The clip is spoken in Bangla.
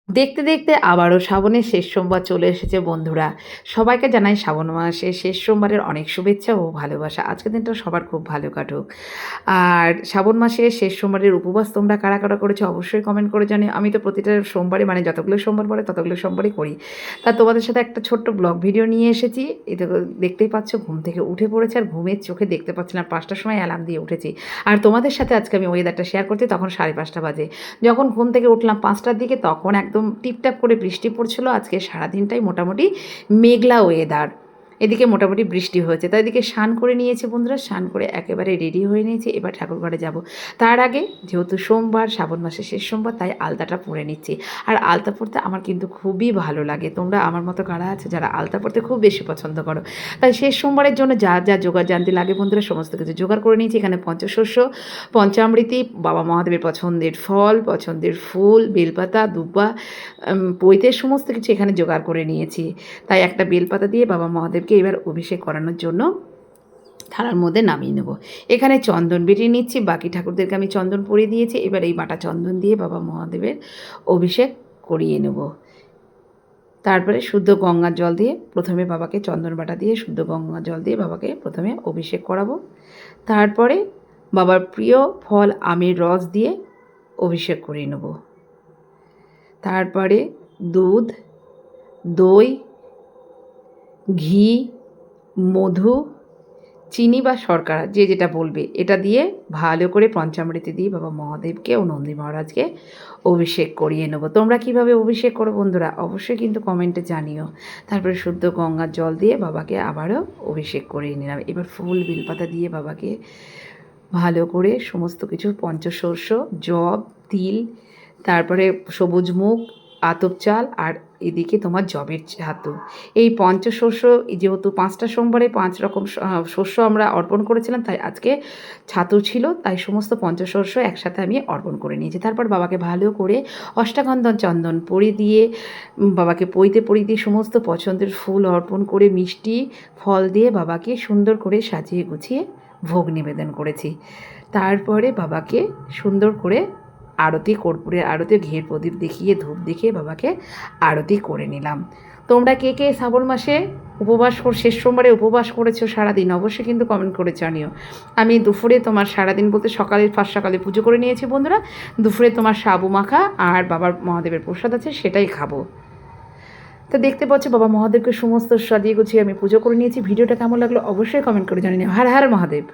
দেখতে দেখতে আবারও শ্রাবণের শেষ সোমবার চলে এসেছে বন্ধুরা। সবাইকে জানাই শ্রাবণ মাসের শেষ সোমবারের অনেক শুভেচ্ছা ও ভালোবাসা। আজকের দিনটা সবার খুব ভালো কাটুক। আর শ্রাবণ মাসের শেষ সোমবারের উপবাস তোমরা কারা কারা করেছো অবশ্যই কমেন্ট করে জানিও। আমি তো প্রতিটা সোমবারই মানে যতগুলো সোমবার পড়ে ততগুলো সোমবারই করি। তা তোমাদের সাথে একটা ছোট্ট ব্লগ ভিডিও নিয়ে এসেছি। এটা দেখতেই পাচ্ছ ঘুম থেকে উঠে পড়েছে আর ঘুমের চোখে দেখতে পাচ্ছি না, ৫টার সময় অ্যালার্ম দিয়ে উঠেছি। আর তোমাদের সাথে আজকে আমি ওয়েদারটা শেয়ার করছি, তখন ৫:৩০ বাজে। যখন ঘুম থেকে উঠলাম ৫টার দিকে তখন একদম টিপটাপ করে বৃষ্টি পড়ছিল। আজকে সারাদিনটাই মোটামুটি মেঘলা ওয়েদার। এদিকে মোটামুটি বৃষ্টি হয়েছে, তাই এদিকে স্নান করে নিয়েছি বন্ধুরা। স্নান করে একেবারে রেডি হয়ে নিয়েছি, এবার ঠাকুরঘরে যাব। তার আগে যেহেতু সোমবার, শ্রাবণ মাসের শেষ সোমবার, তাই আলতাটা পরে নিচ্ছি। আর আলতা পরতে আমার কিন্তু খুবই ভালো লাগে। তোমরা আমার মতো কারা আছে যারা আলতা পরতে খুব বেশি পছন্দ করো? তাই শেষ সোমবারের জন্য যা যা জোগাড় জানতে লাগে বন্ধুরা সমস্ত কিছু জোগাড় করে নিয়েছি। এখানে পঞ্চশস্য, পঞ্চামৃতি, বাবা মহাদেবের পছন্দের ফল, পছন্দের ফুল, বেলপাতা, দুব্বা, পৈতে সমস্ত কিছু এখানে জোগাড় করে নিয়েছি। তাই একটা বেলপাতা দিয়ে বাবা মহাদেবকে এবার অভিষেক করানোর জন্য থালার মধ্যে নামিয়ে নেব। এখানে চন্দন বেটে নিচ্ছি, বাকি ঠাকুরদেরকে আমি চন্দন পরিয়ে দিয়েছি। এবার এই বাটা চন্দন দিয়ে বাবা মহাদেবের অভিষেক করিয়ে নেব। তারপরে শুদ্ধ গঙ্গার জল দিয়ে প্রথমে বাবাকে, চন্দন বাটা দিয়ে শুদ্ধ গঙ্গার জল দিয়ে বাবাকে প্রথমে অভিষেক করাবো। তারপরে বাবার প্রিয় ফল আমের রস দিয়ে অভিষেক করিয়ে নেব। তারপরে দুধ, দই, ঘি, মধু, চিনি বা শর্করা যে যেটা বলবে এটা দিয়ে ভালো করে পঞ্চামৃতি দিয়ে বাবা মহাদেবকে ও নন্দী মহারাজকে অভিষেক করিয়ে নেবো। তোমরা কীভাবে অভিষেক করো বন্ধুরা অবশ্যই কিন্তু কমেন্টে জানিও। তারপরে শুদ্ধ গঙ্গার জল দিয়ে বাবাকে আবারও অভিষেক করিয়ে নিলাম। এবার ফুল বেলপাতা দিয়ে বাবাকে ভালো করে সমস্ত কিছু পঞ্চশস্য, জব, তিল, তারপরে সবুজ মুগ, আতপ চাল, আর এদিকে তোমার জবের ছাতু। এই পঞ্চশস্য যেহেতু ৫টা সোমবারে ৫ রকম শস্য আমরা অর্পণ করেছিলাম, তাই আজকে ছাতু ছিল, তাই সমস্ত পঞ্চশস্য একসাথে আমি অর্পণ করে নিয়েছি। তারপর বাবাকে ভালো করে অষ্টাগন্ধা চন্দন পরিয়ে দিয়ে, বাবাকে পইতে পরিয়ে দিয়ে সমস্ত পছন্দের ফুল অর্পণ করে মিষ্টি ফল দিয়ে বাবাকে সুন্দর করে সাজিয়ে গুছিয়ে ভোগ নিবেদন করেছি। তারপরে বাবাকে সুন্দর করে আরতি, কর্পূরের আরতি, ঘিয়ের প্রদীপ দেখিয়ে ধূপ দেখিয়ে বাবাকে আরতি করে নিলাম। তোমরা কে কে শ্রাবণ মাসে শেষ সোমবারে উপবাস করেছো সারাদিন অবশ্যই কিন্তু কমেন্ট করে জানিও। আমি দুপুরে তোমার সারাদিন বলতে ফার্স্ট সকালে পুজো করে নিয়েছি বন্ধুরা। দুপুরে তোমার সাবু মাখা আর বাবার মহাদেবের প্রসাদ আছে, সেটাই খাবো। তো দেখতে পাচ্ছ বাবা মহাদেবকে সমস্ত সাজিয়ে গুছিয়ে আমি পুজো করে নিয়েছি। ভিডিওটা কেমন লাগলো অবশ্যই কমেন্ট করে জানিও। হর হর মহাদেব।